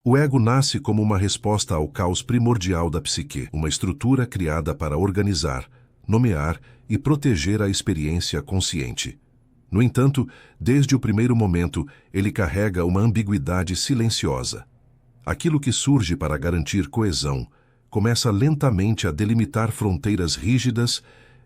O ego nasce como uma resposta ao caos primordial da psique, uma estrutura criada para organizar, nomear e proteger a experiência consciente. No entanto, desde o primeiro momento, ele carrega uma ambiguidade silenciosa. Aquilo que surge para garantir coesão começa lentamente a delimitar fronteiras rígidas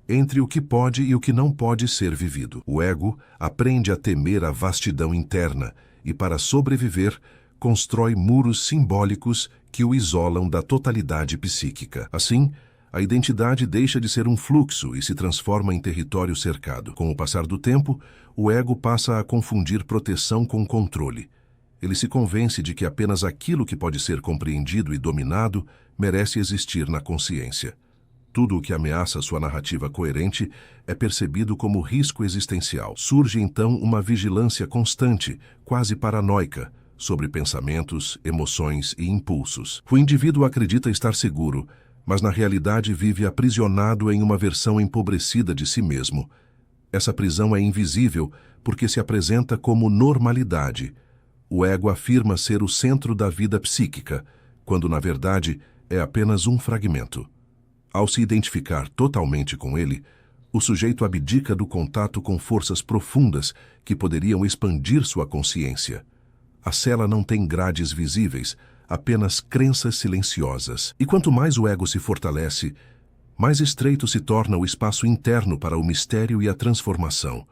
entre o que pode e o que não pode ser vivido. O ego aprende a temer a vastidão interna e, para sobreviver, constrói muros simbólicos que o isolam da totalidade psíquica. Assim, a identidade deixa de ser um fluxo e se transforma em território cercado. Com o passar do tempo, o ego passa a confundir proteção com controle. Ele se convence de que apenas aquilo que pode ser compreendido e dominado merece existir na consciência. Tudo o que ameaça sua narrativa coerente é percebido como risco existencial. Surge então uma vigilância constante, quase paranoica, sobre pensamentos, emoções e impulsos. O indivíduo acredita estar seguro, mas na realidade vive aprisionado em uma versão empobrecida de si mesmo. Essa prisão é invisível porque se apresenta como normalidade. O ego afirma ser o centro da vida psíquica, quando na verdade é apenas um fragmento. Ao se identificar totalmente com ele, o sujeito abdica do contato com forças profundas que poderiam expandir sua consciência. A cela não tem grades visíveis, apenas crenças silenciosas. E quanto mais o ego se fortalece, mais estreito se torna o espaço interno para o mistério e a transformação.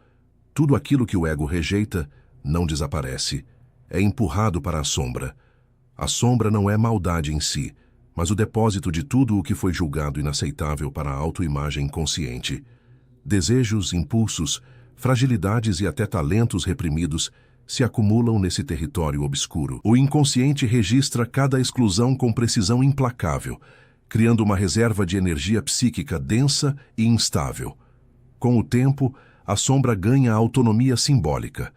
Tudo aquilo que o ego rejeita não desaparece, é empurrado para a sombra. A sombra não é maldade em si, mas o depósito de tudo o que foi julgado inaceitável para a autoimagem consciente. Desejos, impulsos, fragilidades e até talentos reprimidos se acumulam nesse território obscuro. O inconsciente registra cada exclusão com precisão implacável, criando uma reserva de energia psíquica densa e instável. Com o tempo, a sombra ganha autonomia simbólica.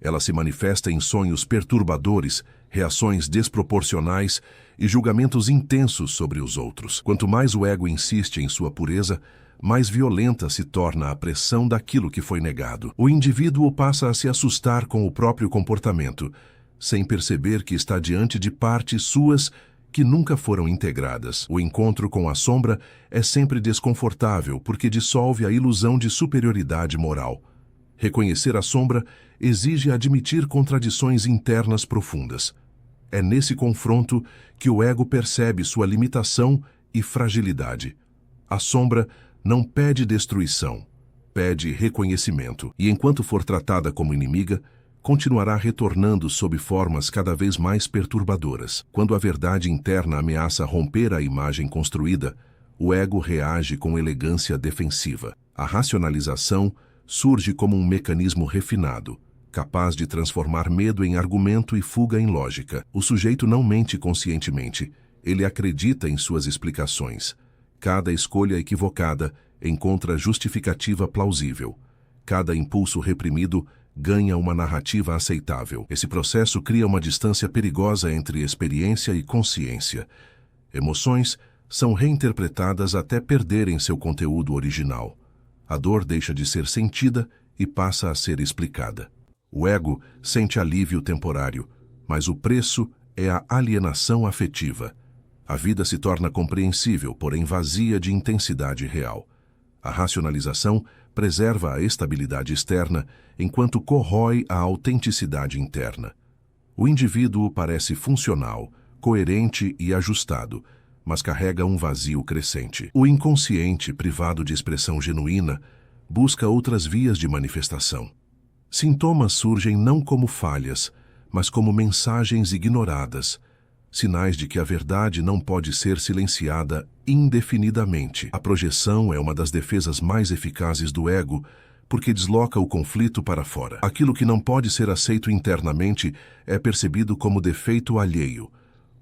Ela se manifesta em sonhos perturbadores, reações desproporcionais e julgamentos intensos sobre os outros. Quanto mais o ego insiste em sua pureza, mais violenta se torna a pressão daquilo que foi negado. O indivíduo passa a se assustar com o próprio comportamento, sem perceber que está diante de partes suas que nunca foram integradas. O encontro com a sombra é sempre desconfortável porque dissolve a ilusão de superioridade moral. Reconhecer a sombra exige admitir contradições internas profundas. É nesse confronto que o ego percebe sua limitação e fragilidade. A sombra não pede destruição, pede reconhecimento. E enquanto for tratada como inimiga, continuará retornando sob formas cada vez mais perturbadoras. Quando a verdade interna ameaça romper a imagem construída, o ego reage com elegância defensiva. A racionalização surge como um mecanismo refinado, capaz de transformar medo em argumento e fuga em lógica. O sujeito não mente conscientemente, ele acredita em suas explicações. Cada escolha equivocada encontra justificativa plausível. Cada impulso reprimido ganha uma narrativa aceitável. Esse processo cria uma distância perigosa entre experiência e consciência. Emoções são reinterpretadas até perderem seu conteúdo original. A dor deixa de ser sentida e passa a ser explicada. O ego sente alívio temporário, mas o preço é a alienação afetiva. A vida se torna compreensível, porém vazia de intensidade real. A racionalização preserva a estabilidade externa, enquanto corrói a autenticidade interna. O indivíduo parece funcional, coerente e ajustado, mas carrega um vazio crescente. O inconsciente, privado de expressão genuína, busca outras vias de manifestação. Sintomas surgem não como falhas, mas como mensagens ignoradas, sinais de que a verdade não pode ser silenciada indefinidamente. A projeção é uma das defesas mais eficazes do ego, porque desloca o conflito para fora. Aquilo que não pode ser aceito internamente é percebido como defeito alheio.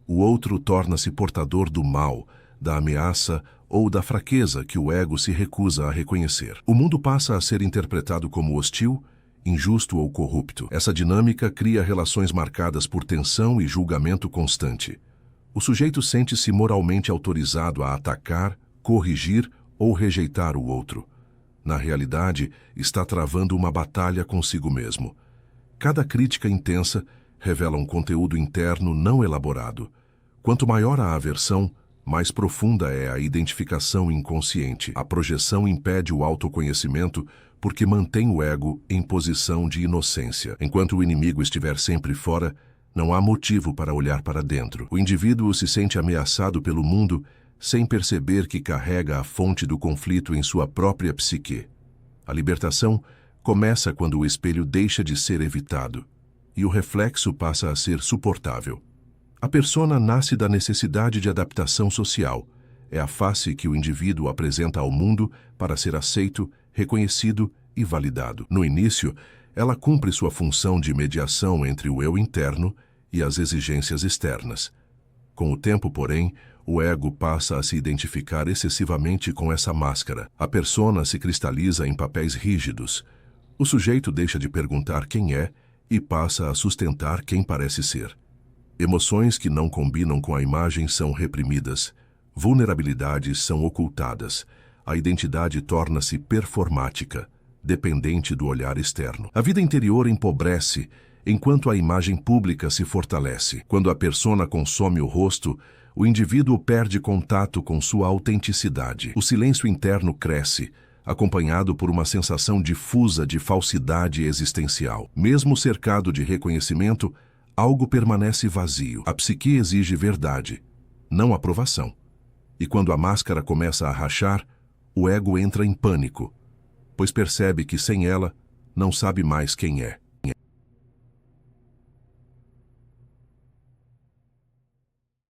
O outro torna-se portador do mal, da ameaça ou da fraqueza que o ego se recusa a reconhecer. O mundo passa a ser interpretado como hostil, injusto ou corrupto. Essa dinâmica cria relações marcadas por tensão e julgamento constante. O sujeito sente-se moralmente autorizado a atacar, corrigir ou rejeitar o outro. Na realidade, está travando uma batalha consigo mesmo. Cada crítica intensa revela um conteúdo interno não elaborado. Quanto maior a aversão, mais profunda é a identificação inconsciente. A projeção impede o autoconhecimento porque mantém o ego em posição de inocência. Enquanto o inimigo estiver sempre fora, não há motivo para olhar para dentro. O indivíduo se sente ameaçado pelo mundo sem perceber que carrega a fonte do conflito em sua própria psique. A libertação começa quando o espelho deixa de ser evitado e o reflexo passa a ser suportável. A persona nasce da necessidade de adaptação social. É a face que o indivíduo apresenta ao mundo para ser aceito, reconhecido e validado. No início, ela cumpre sua função de mediação entre o eu interno e as exigências externas. Com o tempo, porém, o ego passa a se identificar excessivamente com essa máscara. A persona se cristaliza em papéis rígidos. O sujeito deixa de perguntar quem é e passa a sustentar quem parece ser. Emoções que não combinam com a imagem são reprimidas. Vulnerabilidades são ocultadas. A identidade torna-se performática, dependente do olhar externo. A vida interior empobrece, enquanto a imagem pública se fortalece. Quando a persona consome o rosto, o indivíduo perde contato com sua autenticidade. O silêncio interno cresce, acompanhado por uma sensação difusa de falsidade existencial. Mesmo cercado de reconhecimento, algo permanece vazio. A psique exige verdade, não aprovação. E quando a máscara começa a rachar, o ego entra em pânico, pois percebe que sem ela, não sabe mais quem é.